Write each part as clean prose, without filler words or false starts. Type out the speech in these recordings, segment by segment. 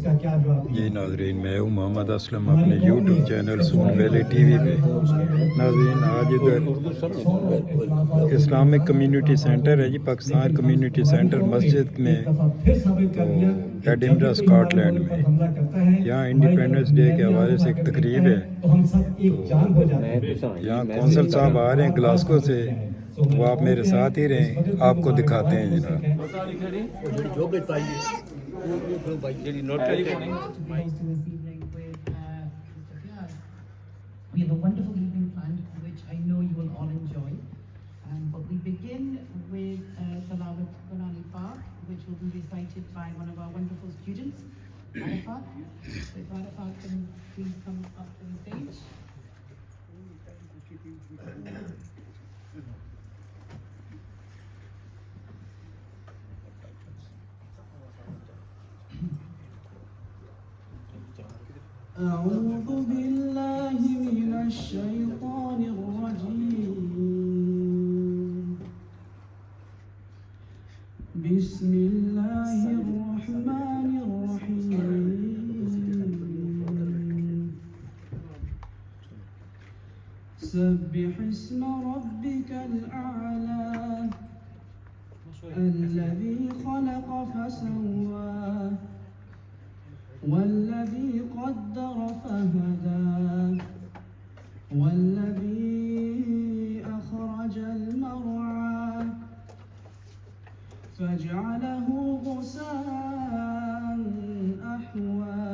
इसका क्या जवाब जी नाजरीन, मैं हूँ मोहम्मद असलम अपने यूट्यूब चैनल सून वैली टीवी पे। नाजरीन, आज इधर इस्लामिक कम्युनिटी सेंटर है जी, पाकिस्तान कम्युनिटी सेंटर मस्जिद में, तो एडिनबरा स्कॉटलैंड में। यहाँ इंडिपेंडेंस डे के हवाले से एक तकरीब है, तो यहाँ कौंसल साहब आ रहे हैं ग्लासगो से, तो आप मेरे साथ ही रहें, आपको दिखाते हैं जनाब। We have a wonderful evening planned, which I know you will all enjoy. But we begin with Salawat Qurani Pak, which will be recited by one of our wonderful students, Arafat. So if Arafat can please come up to the stage. أعوذ بالله من الشيطان الرجيم. بسم الله الرحمن الرحيم. سبح اسم ربك الأعلى الذي خلق فسوى والذي قدر فهدى والذي أخرج المرعى فجعله غثاء أحوى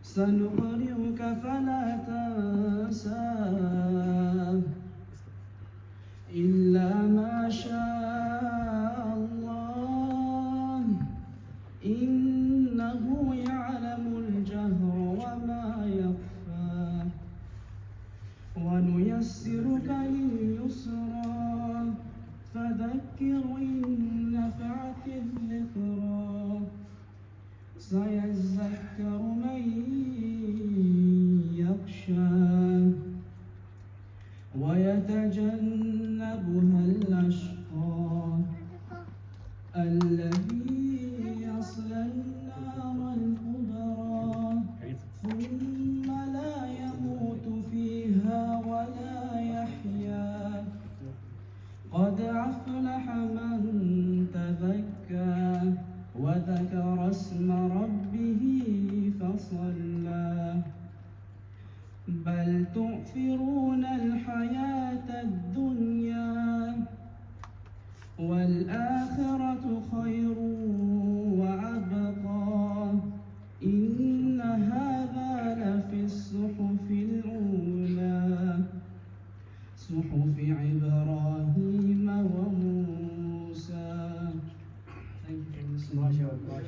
سنقرئك فلا تنسى إلا ما شاء الله إنه يعلم الجهر وما يخفى ونيسرك لليسرى فذكر إن نفعت الذكرى سيذكر من يخشى ويتجنبها الأشقى الذي يصلى النار الكبرى ثم لا يموت فيها ولا يحيا قد أفلح من تزكى وذكر اسم ربه فصلى بل تؤثرون الحياة الدنيا والآخرة خير وأبقى إن هذا لفي الصحف الأولى صحف إبراهيم وموسى. ما شاء الله.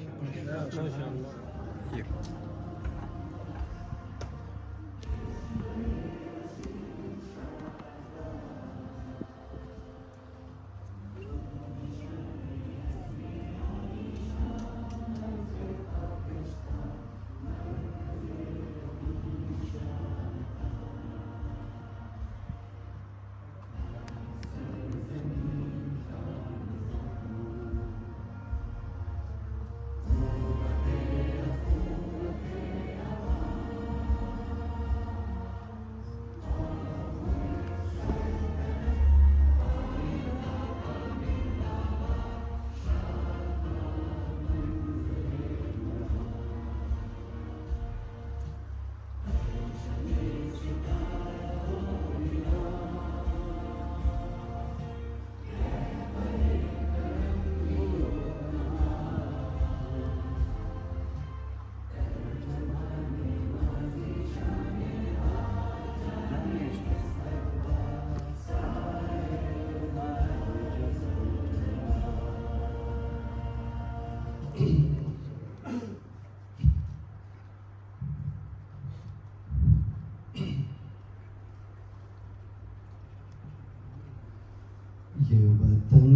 ये वतन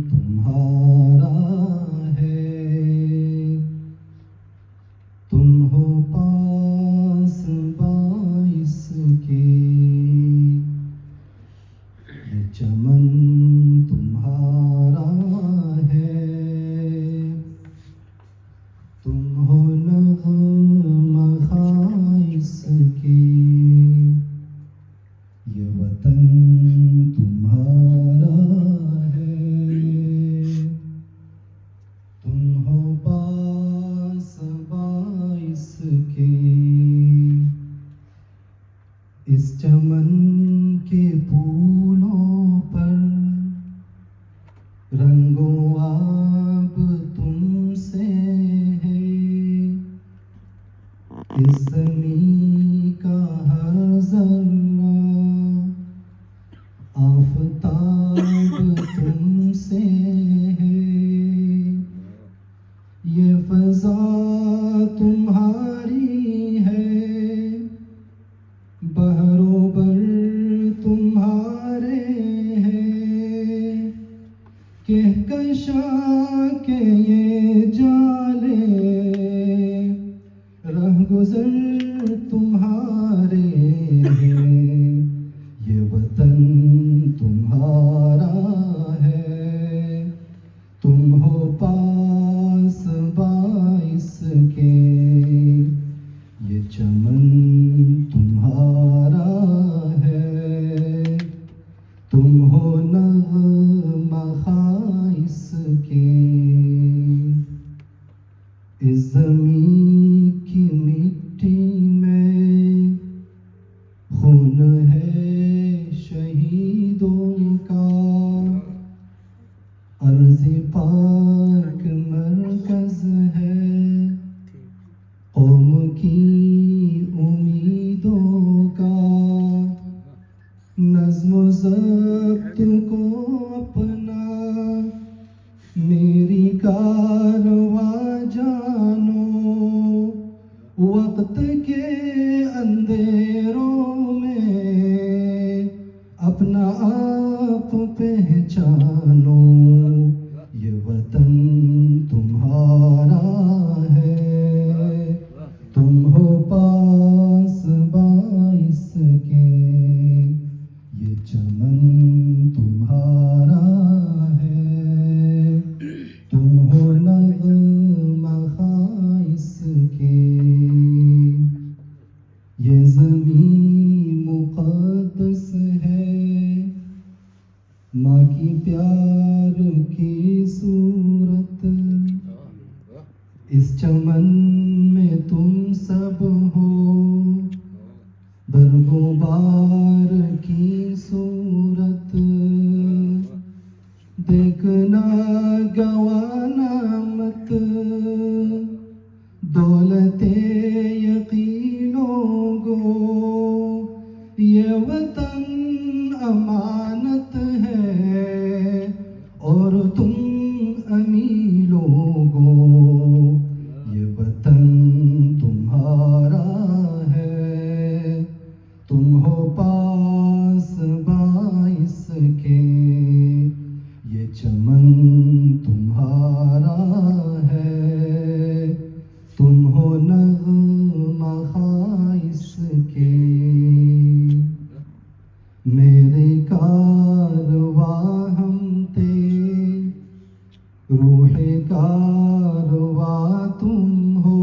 तुम्हारा है, तुम हो पास बाइस के, ये चमन तुम्हारा है, اس چمن کے پھولوں پر رنگو آب تم سے ہے، اس زمین کا ہر ذرہ آفتاب تم سے ہے، یہ فضا تمہاری ہے، بحر و بر تمہارے ہیں، کہکشاں کے یہ جالے رہ گزر تمہارے ہیں، یہ وطن تمہارا ہے، تم ہو پاس باعث کے، یہ چمن تمہارا ہے، تم ہو نغمہ خائص کے، اس زمین کی مٹی میں خون ہے شہیدوں کا، ارض پاک مرکز ہے قوم کی امیدوں کا، نظم و ضبط کو اپنا میری کارواں جانو، وقت کے اندھیروں میں اپنا آپ پہچانو، یہ وطن تمہارا ہے، تم ہو پاس باعث کے، یہ چمن تمہارا ہے، تم ہو نغمہ خائص کے، یہ زمین مقدس ہے، ماں کی پیار کی صورت، اس چمن میں تم سب ہو، برگ و بار کی صورت، دیکھنا گوانا مت دولت یقین لوگو، یہ وطن امانت ہے اور تم امی لوگو، یہ وطن تمہارا ہے، تم ہو پاس باعث کے، یہ چمن تمہارا ہے، تم ہو نغمہ خائص کے، میرے کارواں ہم تے، روح کارواں تم ہو،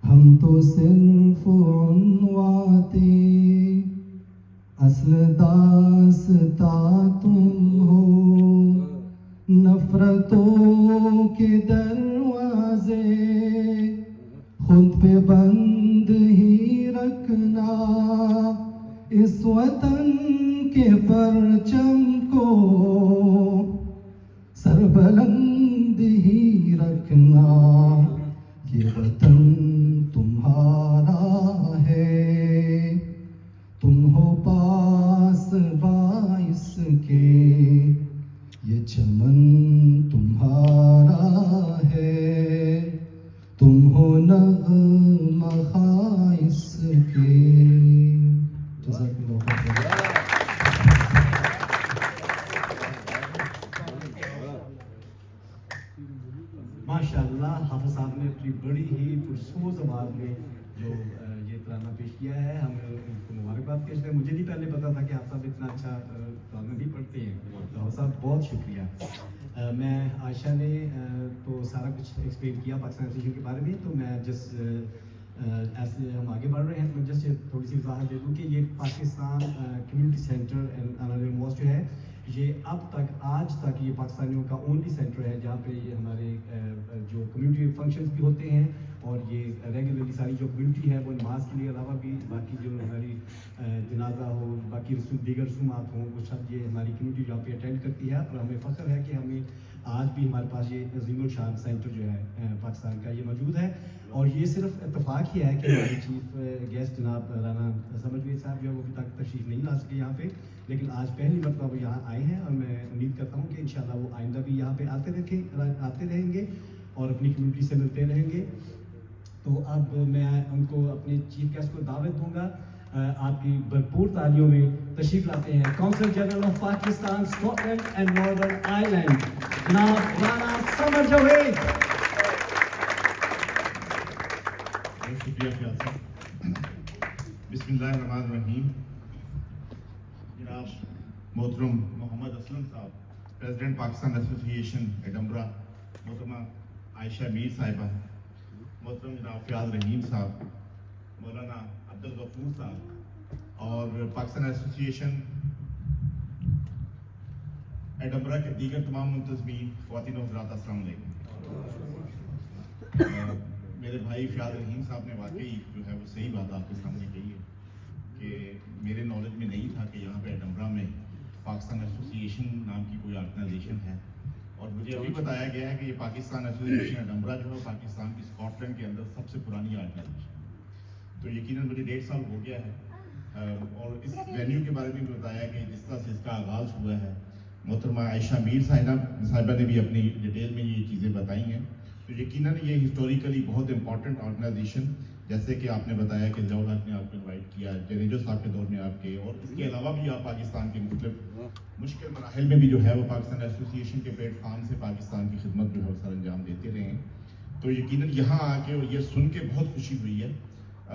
ہم تو صرف عنواں تھے، اصل داستاں تم ہو، نفرتوں کے دروازے خود پہ بند ہی رکھنا، اس وطن کے پرچم کو سربلند ہی رکھنا، یہ وطن تمہارا ہے، تم ہو پاس باعث کے، یہ چمن تمہارا ہے، تم ہو نغمہ خائص کے، جزاک اللہ خیر۔ ماشاءاللہ حافظ صاحب نے اپنی بڑی ہی پرسوز آواز میں جو یہ ترانہ پیش کیا ہے، ہم ان کو مبارکباد پیش کریں۔ مجھے نہیں پہلے پتا تھا کہ آپ صاحب اتنا اچھا ترانہ بھی پڑھتے ہیں، حافظ صاحب بہت شکریہ۔ میں عائشہ نے تو سارا کچھ ایکسپلین کیا پاکستان ایسوسیشن کے بارے میں، تو میں جس ایسے ہم آگے بڑھ رہے ہیں تو میں جسٹ تھوڑی سی وضاحت دے دوں کہ یہ پاکستان کمیونٹی سینٹر اینڈ انالر موسٹ جو ہے، یہ اب تک آج تک یہ پاکستانیوں کا اونلی سینٹر ہے جہاں پہ یہ ہمارے جو کمیونٹی पब्लिक फंक्शंस भी होते हैं और ये रेगुलरली सारी जो कम्युनिटी है वो नमाज के लिए अलावा भी बाकी जो हमारी जनाजा हो, बाकी दीगर रसूमात हों, वो सब ये हमारी कम्युनिटी यहाँ पे अटेंड करती है। और हमें फ़ख्र है कि हमें आज भी हमारे पास ये अज़ीमुल शान सेंटर जो है पाकिस्तान का ये मौजूद है। और ये सिर्फ इत्तेफाक ही है कि हमारे चीफ गेस्ट जनाब राना समझवीर साहब जो है वो अभी तक तशरीफ़ नहीं ला सके यहाँ पे, लेकिन आज पहली मरतबा वो यहाँ आए हैं और मैं उम्मीद करता हूँ कि इंशाल्लाह वो आइंदा भी यहाँ पे आते रहेंगे और अपनी कम्युनिटी से मिलते रहेंगे। तो अब मैं उनको अपने चीफ गेस्ट को दावत दूंगा, आपकी भरपूर तालियों में तशरीफ लाते हैं consul general of Pakistan Scotland and northern Ireland जनाब राना समर जावेद। शुक्रिया ख्याल साहब। बिस्मिल्लाहिर्रहमानिर्रहीम। जनाब मोहतरम मोहम्मद असलम साहब, प्रेसिडेंट पाकिस्तान एसोसिएशन एडम्बरा, मोहतरमा आयशा मीर साहिबा, मोहतरम जनाब फ़याज़ रहीम साहब, मौलाना अब्दुल गफूर साहब और पाकिस्तान एसोसिएशन एडम्बरा के दीगर तमाम मुंतज़मीन ख़वातीन और हज़रात, अस्सलाम वालेकुम। मेरे भाई फ़याज़ रहीम साहब ने वाकई जो है वो सही बात आपके सामने कही है कि मेरे नॉलेज में नहीं था कि यहाँ पे एडम्बरा में पाकिस्तान एसोसिएशन नाम की कोई ऑर्गेनाइजेशन है। और मुझे अभी बताया गया है कि ये पाकिस्तान एसोसिएशन एडम्बरा जो है पाकिस्तान की स्कॉटलैंड के अंदर सबसे पुरानी ऑर्गेनाइजेशन, तो यकीनन मुझे 1.5 साल हो गया है। और इस वेन्यू के बारे में बताया कि जिस तरह से इसका आगाज़ हुआ है, मोहतरमा आयशा मीर साहिबा ने भी अपनी डिटेल में ये चीज़ें बताई हैं। तो यकीनन ये हिस्टोरिकली बहुत इंपॉर्टेंट ऑर्गेनाइजेशन, जैसे कि आपने बताया कि ज़ियाउल हक ने आपको इन्वाइट किया, जनेजो साहब के दौर में आपके, और इसके अलावा भी आप पाकिस्तान के मुख्तलिफ मुश्किल मराहिल में भी जो है वो पाकिस्तान एसोसिएशन के प्लेटफार्म से पाकिस्तान की खिदमत जो है वो सर अंजाम देते रहे हैं। तो यकीनन यहाँ आके और ये सुन के बहुत खुशी हुई है।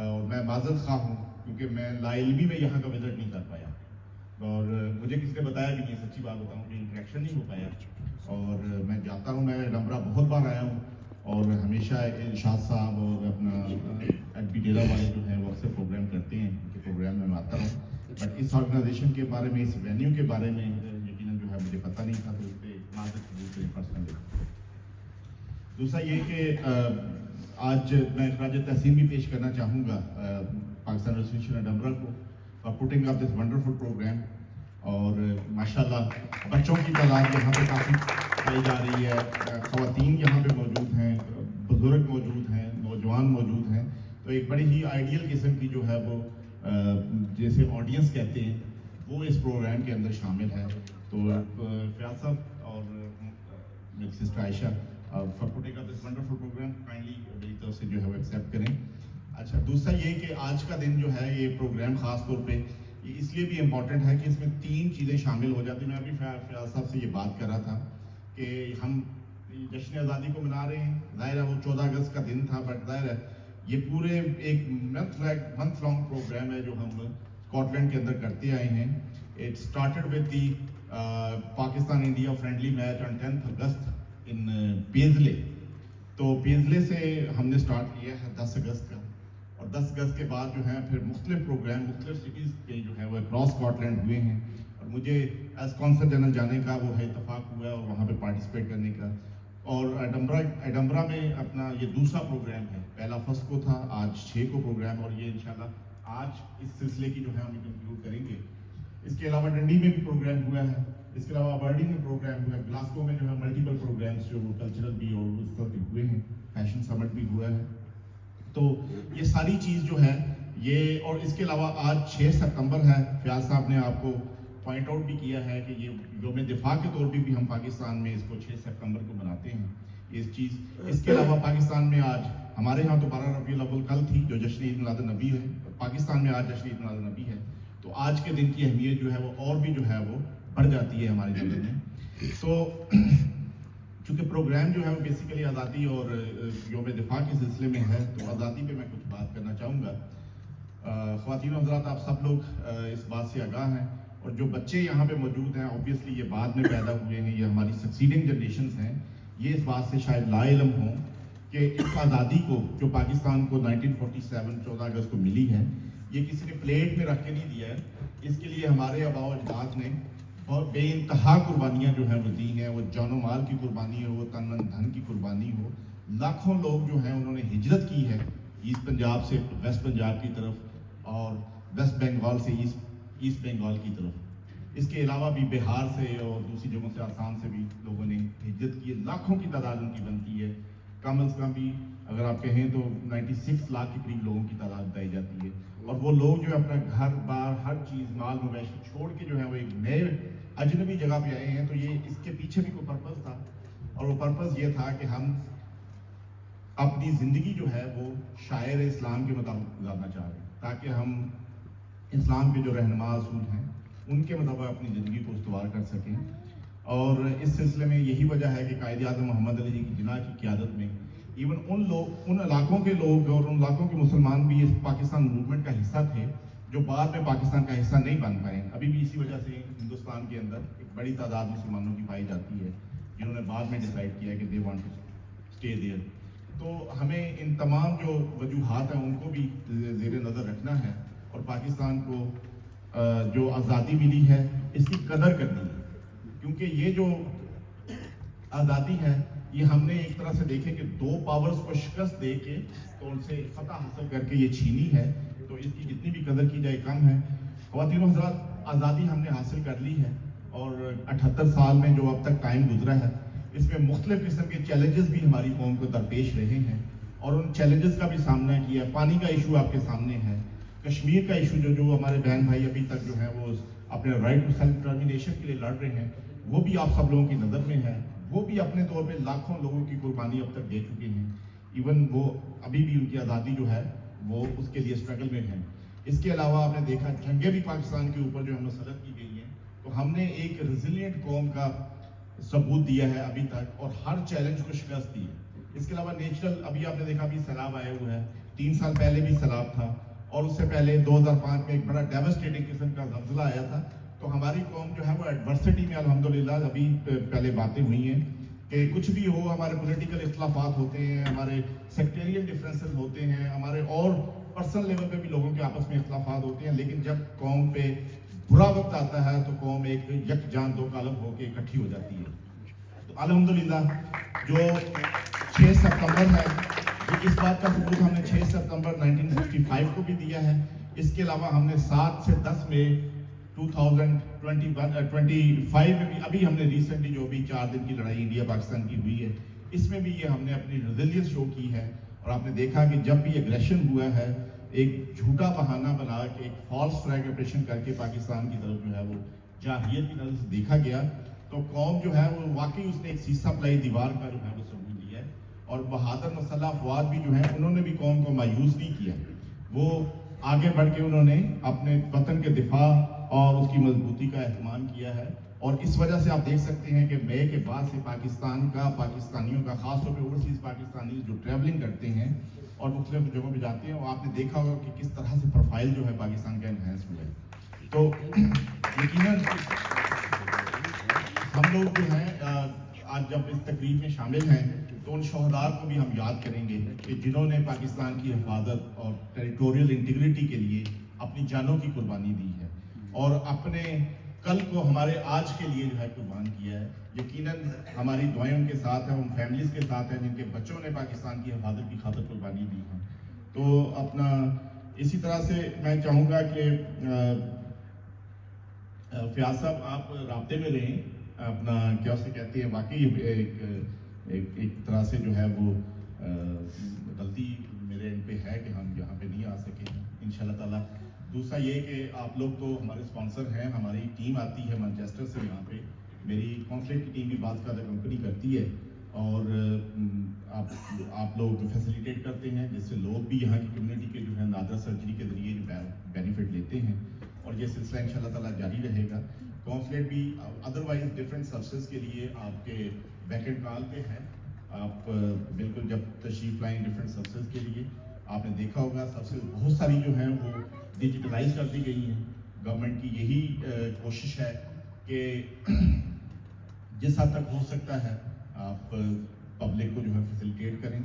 और मैं माज़रत ख़्वाह हूँ क्योंकि मैं लाइल्मी में यहाँ का विज़िट नहीं कर पाया और मुझे किसी ने बताया भी नहीं, सच्ची बात बताऊँ कि इंटरेक्शन नहीं हो पाया। और मैं जाता हूँ, मैं एडम्बरा बहुत बार आया हूँ और हमेशा इरशाद साहब और अपना एडबी डेरा वाले जो हैं वो अक्सर प्रोग्राम करते हैं, उनके प्रोग्राम में मैं आता हूँ। बट इस ऑर्गेनाइजेशन के बारे में, इस वेन्यू के बारे में यकीनन जो है मुझे पता नहीं था, तो उस पर माज़रत पर्सनली। दूसरा ये कि आज मैं खराज तहसीन भी पेश करना चाहूँगा पाकिस्तान एसोसिएशन एडम्बरा को for putting up this wonderful programme. और माशाल्लाह बच्चों की तादाद यहाँ पे काफ़ी पाई जा रही है, ख़वातीन यहाँ पे मौजूद हैं, बुज़ुर्ग मौजूद हैं, नौजवान मौजूद हैं। तो एक बड़ी ही आइडियल किस्म की जो है वो जैसे ऑडियंस कहते हैं वो इस प्रोग्राम के अंदर शामिल है। तो फ़याज़ साहब और मेरी sister Ayesha for putting up this wonderful programme kindly मेरी तरफ से जो है वो एक्सेप्ट करें। अच्छा, दूसरा ये कि आज का दिन जो है ये प्रोग्राम ख़ास तौर पे ये इसलिए भी इम्पॉर्टेंट है कि इसमें 3 चीज़ें शामिल हो जाती हैं। मैं अभी फ़याज़ साहब से ये बात कर रहा था कि हम जश्न आज़ादी को मना रहे हैं, ज़ाहिर है वो 14 अगस्त का दिन था, बट ज़ाहिर है ये पूरे एक मंथ लॉन्ग प्रोग्राम है जो हम स्कॉटलैंड के अंदर करते आए हैं। It started with the Pakistan India friendly match on 10th अगस्त इन पेजले। तो पेजले से हमने स्टार्ट किया है 10 अगस्त का, और 10 अगस्त के बाद जो है फिर मुख्तलिफ प्रोग्राम मुख्तलिफ सिटीज़ के जो है वो अक्रॉस स्कॉटलैंड हुए हैं। और मुझे एज कौंसल जनरल जाने का वो है इत्तफाक हुआ और वहाँ पे पार्टिसिपेट करने का। और एडम्बरा में अपना ये दूसरा प्रोग्राम है, पहला 1 को था, आज 6 को प्रोग्राम, और ये इंशाल्लाह आज इस सिलसिले की जो है हम कंक्लूड करेंगे। इसके अलावा डंडी में भी प्रोग्राम हुआ है, इसके अलावा अबर्डीन में प्रोग्राम हुआ है, ग्लासगो में जो है मल्टीपल प्रोग्राम्स जो कल्चरल भी और उस तरह के हुए हैं, फैशन समिट भी हुआ है। तो ये सारी चीज़ जो है ये, और इसके अलावा आज 6 सितंबर है, फ़याज़ साहब ने आपको पॉइंट आउट भी किया है कि ये यौम दिफा के तौर पे भी हम पाकिस्तान में इसको 6 सितंबर को मनाते हैं इस चीज़। इसके अलावा पाकिस्तान में आज हमारे यहाँ तो 12 रबीउल अव्वल कल थी जो जश्न ईद मिलाद नबी है, पाकिस्तान में आज जश्न ईद मिलाद नबी है। तो आज के दिन की अहमियत जो है वो और भी जो है वो बढ़ जाती है हमारे ज़िंदगी में। तो चूँकि प्रोग्राम जो है वो बेसिकली आज़ादी और यौम दिफा के सिलसिले में है, तो आज़ादी पे मैं कुछ बात करना चाहूँगा। ख़वातीन और हज़रात, आप सब लोग इस बात से आगाह हैं, और जो बच्चे यहाँ पे मौजूद हैं ऑब्वियसली ये बाद में पैदा हुए हैं, ये हमारी सक्सीडिंग जनरेशन्स हैं, ये इस बात से शायद लाइलम हों कि इस आज़ादी को जो पाकिस्तान को 1947 14 अगस्त को मिली है, ये किसी ने प्लेट में रख के नहीं दिया है। इसके लिए हमारे आबाओ अजदाद ने और बेइंतहा कुर्बानियाँ जो हैं वो दी हैं, वो जानो माल की कुर्बानी हो, वो तन मन धन की कुर्बानी हो, लाखों लोग जो हैं उन्होंने हिजरत की है ईस्ट पंजाब से वेस्ट पंजाब की तरफ और वेस्ट बंगाल से ईस्ट बंगाल की तरफ। इसके अलावा भी बिहार से और दूसरी जगहों से आसाम से भी लोगों ने हिजरत की है। लाखों की तादाद उनकी बनती है। कम अज़ कम भी अगर आप कहें तो 96 लाख के करीब लोगों की तादाद बताई जाती है। और वो लोग जो है अपना घर बार हर चीज़ माल मवेशी छोड़ के जो है वो एक नए अजनबी जगह पे आए हैं। तो ये इसके पीछे भी कोई पर्पज़ था, और वो पर्पज़ ये था कि हम अपनी ज़िंदगी जो है वो शायर इस्लाम के मुताबिक गुजारना चाह रहे हैं, ताकि हम इस्लाम के जो रहनुमा असूल हैं उनके मुताबिक अपनी ज़िंदगी को इस्तवार कर सकें। और इस सिलसिले में यही वजह है कि कायद आज़म मोहम्मद अली की जिन्ना की क़यादत में इवन उन इलाकों के लोग और उन इलाकों के मुसलमान भी इस पाकिस्तान मूवमेंट का हिस्सा थे जो बाद में पाकिस्तान का हिस्सा नहीं बन पाए। अभी भी इसी वजह से हिंदुस्तान के अंदर एक बड़ी तादाद मुसलमानों की पाई जाती है जिन्होंने बाद में डिसाइड किया कि they want to stay there. तो हमें इन तमाम जो वजूहात हैं उनको भी ज़ेर नज़र रखना है और पाकिस्तान को जो आज़ादी मिली है इसकी कदर करनी है, क्योंकि ये जो आज़ादी है ये हमने एक तरह से देखे कि दो पावर्स को शिकस्त दे के तो उनसे फतह हासिल करके ये छीनी है, तो इसकी जितनी भी कदर की जाए कम है। ख़वातीन व हज़रात, आज़ादी हमने हासिल कर ली है और 78 साल में जो अब तक टाइम गुजरा है इसमें मुख्तलिफ़ किस्म के चैलेंजेस भी हमारी कौम को दरपेश रहे हैं और उन चैलेंजेस का भी सामना किया। पानी का इशू आपके सामने है, कश्मीर का इशू जो हमारे बहन भाई अभी तक जो है वो अपने राइट टू सेल्फ डिटर्मिनेशन के लिए लड़ रहे हैं, वो भी आप सब लोगों की नज़र में है। वो भी अपने तौर पे लाखों लोगों की कुर्बानी अब तक दे चुके हैं। इवन वो अभी भी उनकी आज़ादी जो है वो उसके लिए स्ट्रगल में है। इसके अलावा आपने देखा जंगें भी पाकिस्तान के ऊपर जो है मुसल्लत की गई हैं, तो हमने एक रेजिलिएंट कौम का सबूत दिया है अभी तक और हर चैलेंज को शिकस्त दी है। इसके अलावा नेचुरल अभी आपने देखा अभी सैलाब आया हुआ है, 3 साल पहले भी सैलाब था और उससे पहले 2005 में एक बड़ा डेवास्टेटिंग किस्म का ज़लज़ला आया था। तो हमारी कौम जो है वो एडवर्सिटी में अल्हम्दुलिल्लाह अभी पहले बातें हुई हैं कि कुछ भी हो, हमारे पॉलिटिकल इख्तलाफात होते हैं, हमारे सेक्टेरियन डिफरेंसेस होते हैं, हमारे और पर्सनल लेवल पे भी लोगों के आपस में इख्तलाफात होते हैं, लेकिन जब कौम पे बुरा वक्त आता है तो कौम एक यकजान दो कालम होकर इकट्ठी हो जाती है। तो अल्हम्दुलिल्लाह जो 6 सितंबर है तो इस बात का सबूत हमने 6 सितंबर 1965 को भी दिया है। इसके अलावा हमने 7 से 10 मई 2025 में भी अभी हमने रिसेंटली जो भी 4 दिन की लड़ाई इंडिया पाकिस्तान की हुई है इसमें भी ये हमने अपनी रेजिलियंस शो की है। और आपने देखा कि जब भी एग्रेशन हुआ है एक झूठा बहाना बना के एक फॉल्स फ्लैग ऑपरेशन करके पाकिस्तान की तरफ जो है वो जाहिलियत की नज़र से देखा गया, तो कौम जो है वो वाकई उसने एक सीसा प्लाई दीवार का जो है वो सबूत दिया है। और बहादुर मसल्ला अफवाद भी जो है उन्होंने भी कौम को मायूस नहीं किया, वो आगे बढ़ के उन्होंने अपने वतन के दिफा और उसकी मजबूती का एहतमाम किया है। और इस वजह से आप देख सकते हैं कि मई के बाद से पाकिस्तान का पाकिस्तानियों का ख़ासतौर पे ओवरसीज़ पाकिस्तानी जो ट्रैवलिंग करते हैं और मुख्तलिफ जगहों पे जाते हैं, और आपने देखा होगा कि किस तरह से प्रोफाइल जो है पाकिस्तान का इन्हेंस हुआ है। तो यकीनन हम लोग जो हैं आज जब इस तकरीब में शामिल हैं तो उन शहदार को भी हम याद करेंगे कि जिन्होंने पाकिस्तान की हिफाजत और टेरिटोरियल इंटीग्रिटी के लिए अपनी जानों की कुर्बानी दी है और अपने कल को हमारे आज के लिए जो है कुर्बान किया है। यकीनन हमारी दुआएं उनके साथ हैं, उन फैमिलीज़ के साथ हैं जिनके बच्चों ने पाकिस्तान की हिफाजत की खातिर कुर्बानी दी है। तो अपना इसी तरह से मैं चाहूँगा कि फयाज साहब आप राब्ते में रहें, अपना क्या उसे कहते हैं, वाकई एक तरह से जो है वो गलती मेरे एंड पे है कि हम यहाँ पे नहीं आ सके इंशाल्लाह ताला। दूसरा ये कि आप लोग तो हमारे स्पॉन्सर हैं, हमारी टीम आती है मैनचेस्टर से यहाँ पे, मेरी कॉन्फ्लिक्ट की टीम भी बात का कंपनी करती है और आप लोग फैसिलिटेट करते हैं जिससे लोग भी यहाँ की कम्युनिटी के जो है नादरा सर्जरी के ज़रिए जो बेनिफिट लेते हैं और ये सिलसिला इंशाल्लाह ताला जारी रहेगा। कॉन्सुलेट भी अदरवाइज डिफरेंट सर्विसेज के लिए आपके बैकेंड कॉल पे है, आप बिल्कुल जब तशरीफ लाएँ डिफरेंट सर्विसेज के लिए। आपने देखा होगा सर्विसेज बहुत सारी जो हैं वो डिजिटलाइज कर दी गई हैं। गवर्नमेंट की यही कोशिश है कि जिस हद तक हो सकता है आप पब्लिक को जो है फैसिलिटेट करें।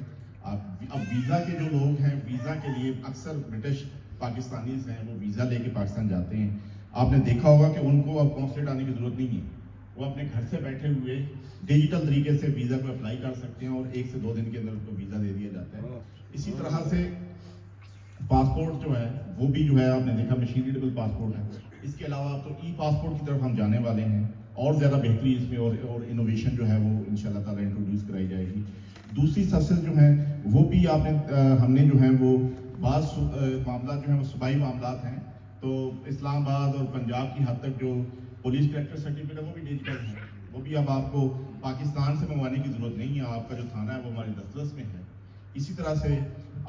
आप अब वीज़ा के जो लोग हैं, वीज़ा के लिए अक्सर ब्रिटिश पाकिस्तानीज़ हैं वो वीज़ा लेके पाकिस्तान जाते हैं, आपने देखा होगा कि उनको अब कॉन्सुलेट आने की ज़रूरत नहीं है, वो वो अपने घर से बैठे हुए डिजिटल तरीके से वीज़ा को अप्लाई कर सकते हैं और 1 से 2 दिन के अंदर उनको वीज़ा दे दिया जाता है। इसी तरह से पासपोर्ट जो है वो भी जो है आपने देखा मशीन रीडेबल पासपोर्ट है। इसके अलावा तो ई पासपोर्ट की तरफ हम जाने वाले हैं और ज़्यादा बेहतरी इसमें और इनोवेशन जो है वो इंशाल्लाह ताला इंट्रोड्यूस कराई जाएगी। दूसरी सक्सेस जो है वो भी हमने जो है वो बाज़ मामला जो है वो सूबाई मामलात हैं, तो इस्लामाबाद और पंजाब की हद तक जो पुलिस करेक्टर सर्टिफिकेट है वो भी डिजिटल है, वो भी अब आपको पाकिस्तान से मंगवाने की ज़रूरत नहीं है, आपका जो थाना है वो हमारे दस्तरस में है। इसी तरह से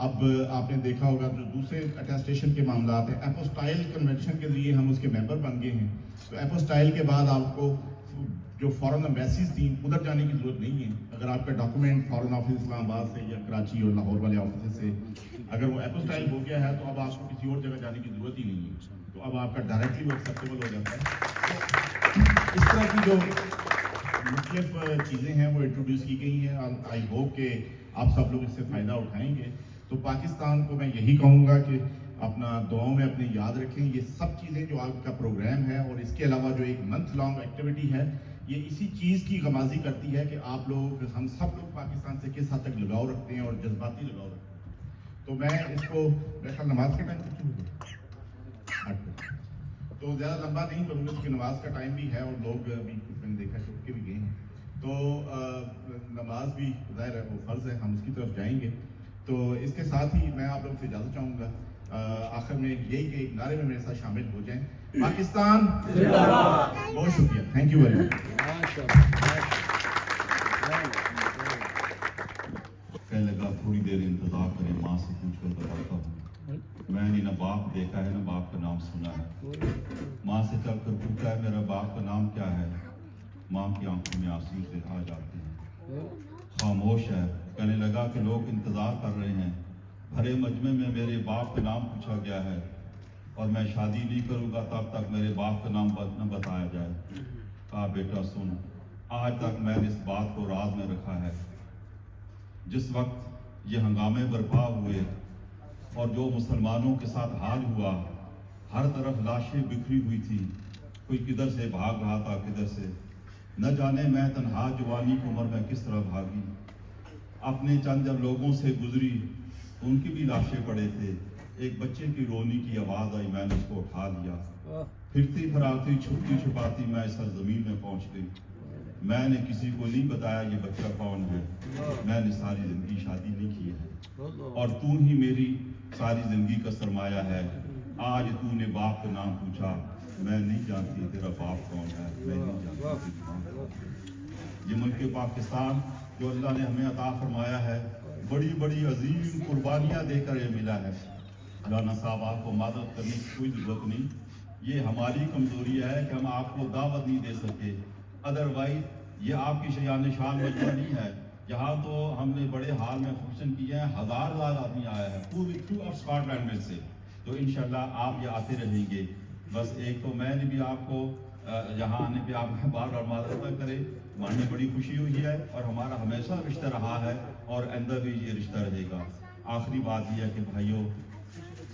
अब आपने देखा होगा जो दूसरे अटेस्टेशन के मामला हैं, एपोस्टाइल कन्वेंशन के लिए हम उसके मेंबर बन गए हैं। तो एपोस्टाइल के बाद आपको जो फॉरेन एम्बेसीज थी उधर जाने की ज़रूरत नहीं है। अगर आपका डॉक्यूमेंट फॉरेन ऑफिस इस्लामाबाद से या कराची और लाहौर वाले ऑफिस से अगर वो एपोस्टाइल हो गया है तो अब आपको किसी और जगह जाने की ज़रूरत ही नहीं है, तो अब आपका डायरेक्टली वो एक्सेप्टेबल हो जाता है। तो इस तरह की जो मुख्तलिफ चीज़ें हैं वो इंट्रोड्यूस की गई हैं। आई होप कि आप सब लोग इससे फ़ायदा उठाएंगे। तो पाकिस्तान को मैं यही कहूँगा कि अपना दुआओं में अपने याद रखें ये सब चीज़ें जो आपका प्रोग्राम है, और इसके अलावा जो एक मंथ लॉन्ग एक्टिविटी है, ये इसी चीज़ की गमाजी करती है कि आप लोग, हम सब लोग पाकिस्तान से किस हद तक लगाव रखते हैं और जज्बाती लगाव रखते हैं। तो मैं इसको मेरा नमाज के टाइम तो ज़्यादा लंबा नहीं करूँगा क्योंकि नमाज का टाइम भी है और लोग अभी मैंने देखा छुप के भी गए हैं, तो नमाज भी ज़ाहिर है वो फ़र्ज़ है, हम उसकी तरफ जाएंगे। तो इसके साथ ही मैं आप लोग से इजाज़त चाहूँगा आखिर में यही कि एक नारे में मेरे साथ शामिल हो जाएं, पाकिस्तान जिंदाबाद। बहुत शुक्रिया, थैंक यू वेरी मच। कहने लगा थोड़ी देर इंतजार करें, माँ से पूछ कर बताता हूँ। मैंने न बाप देखा है न बाप का नाम सुना है। माँ से चल कर पूछा है मेरा बाप का नाम क्या है। माँ की आंखों में आंसू से आ जाते हैं, खामोश है। कहने लगा कि लोग इंतज़ार कर रहे हैं, भरे मजमे में मेरे बाप का नाम पूछा गया है और मैं शादी नहीं करूँगा तब तक मेरे बाप का नाम न बताया जाए। कहा बेटा सुन, आज तक मैंने इस बात को राज में रखा है। जिस वक्त ये हंगामे बर्पा हुए और जो मुसलमानों के साथ हाल हुआ, हर तरफ लाशें बिखरी हुई थी, कोई किधर से भाग रहा था किधर से, न जाने मैं तन्हा जवानी की उम्र में किस तरह भागी। अपने चंद जब लोगों से गुजरी उनकी भी लाशें पड़े थे, एक बच्चे की रोने की आवाज़ आई, मैंने उसको उठा लिया। फिरती फराती छुपती छुपाती मैं इस ज़मीन में पहुंच गई। मैंने किसी को नहीं बताया ये बच्चा कौन है। मैंने सारी ज़िंदगी शादी नहीं की है और तू ही मेरी सारी ज़िंदगी का सरमाया है। आज तूने बाप का नाम पूछा, मैं नहीं जानती तेरा बाप कौन है, मैं नहीं जानती कौन है। ये मुल्क पाकिस्तान जो अल्लाह ने हमें अता फरमाया है, बड़ी बड़ी अजीम कुर्बानियाँ देकर ये मिला है। राना साहब आपको मदद करने की कोई ज़रूरत नहीं, ये हमारी कमज़ोरी है कि हम आपको दावत नहीं दे सके। अदरवाइज ये आपकी शयान शान मजबूर नहीं है। यहाँ तो हमने बड़े हाल में फंक्शन किए हैं, हज़ार आदमी आया है पूरी थ्रू ऑफ स्कॉटलैंड में से, तो इंशाल्लाह आप ये आते रहेंगे। बस एक तो मैंने भी आपको यहाँ आने पे आप बार बार माजरत करे, मानने बड़ी खुशी हुई है और हमारा हमेशा रिश्ता रहा है और आइंदा भी ये रिश्ता रहेगा। आखिरी बात यह है कि भाइयों,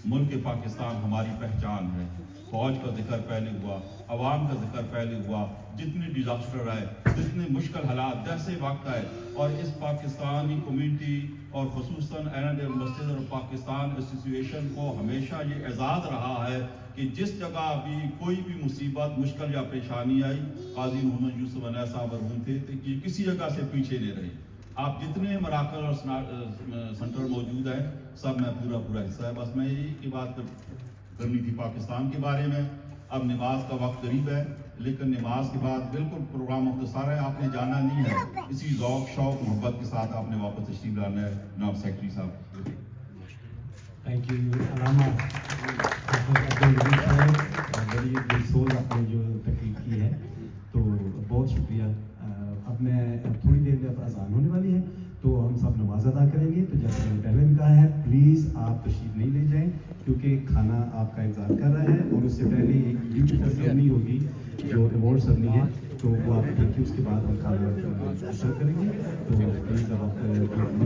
मुल्क पाकिस्तान हमारी पहचान है। फौज का जिक्र पहले हुआ, अवाम का जिक्र पहले हुआ, जितने डिजास्टर आए, जितने मुश्किल हालात जैसे वक्त आए, और इस पाकिस्तानी कम्युनिटी और खुसूसन एन मस्जिद और पाकिस्तान एसोसिएशन को हमेशा ये एजाज़ रहा है कि जिस जगह भी कोई भी मुसीबत मुश्किल या परेशानी आई, काजी मोहम्मद यूसुफ अनैस साहब मरहूम थे तो ये किसी जगह से पीछे नहीं रहे। आप जितने मराकज़ और सेंटर मौजूद हैं सब में पूरा हिस्सा है। बस मैं यही की बात करनी थी पाकिस्तान के बारे में। अब नमाज का वक्त करीब है, लेकिन नमाज के बाद बिल्कुल प्रोग्राम मुख्तसर है, आपने जाना नहीं है। इसी ज़ौक़ शौक़ मोहब्बत के साथ आपने वापस तशरीफ़ लाना है। जनाब सेक्रेटरी साहब। थैंक यू अलामा बड़ी दिलसोज आपने जो तकलीफ की है, तो बहुत शुक्रिया। अब मैं थोड़ी देर में अब अज़ान होने वाली है तो हम सब नमाज अदा करेंगे। तो जैसे मैंने पहले भी कहा है, प्लीज़ आप तशरीफ नहीं ले जाएं क्योंकि खाना आपका इंतजार कर रहा है और उससे पहले एक ब्यूटीफुल सेरेमनी होगी जो अवार्ड सेरेमनी है, तो वो आप देखिए, उसके बाद हम खाना सर्व करेंगे। तो प्लीज़ अब आप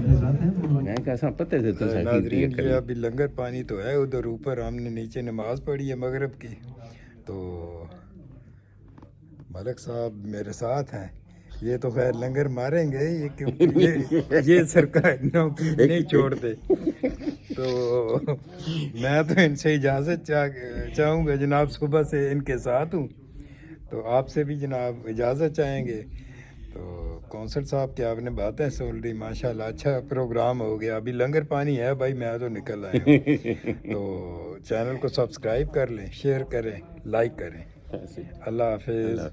हजरात हैं वो कैसा पता है तो नाज़रीन, ये अभी लंगर पानी तो है उधर ऊपर, हमने नीचे नमाज पढ़ी है मगरिब की, तो मलिक साहब मेरे साथ हैं, ये तो खैर लंगर मारेंगे, ये सरकार नौकरी नहीं छोड़ते। तो मैं तो इनसे इजाज़त चाहूँगा जनाब, सुबह से इनके साथ हूँ, तो आपसे भी जनाब इजाज़त चाहेंगे। तो कौंसल साहब की आपने बातें सुन ली, माशाल्लाह अच्छा प्रोग्राम हो गया। अभी लंगर पानी है भाई, मैं तो निकल आया हूँ। तो चैनल को सब्सक्राइब कर लें, शेयर करें, लाइक करें। अल्लाह हाफिज़।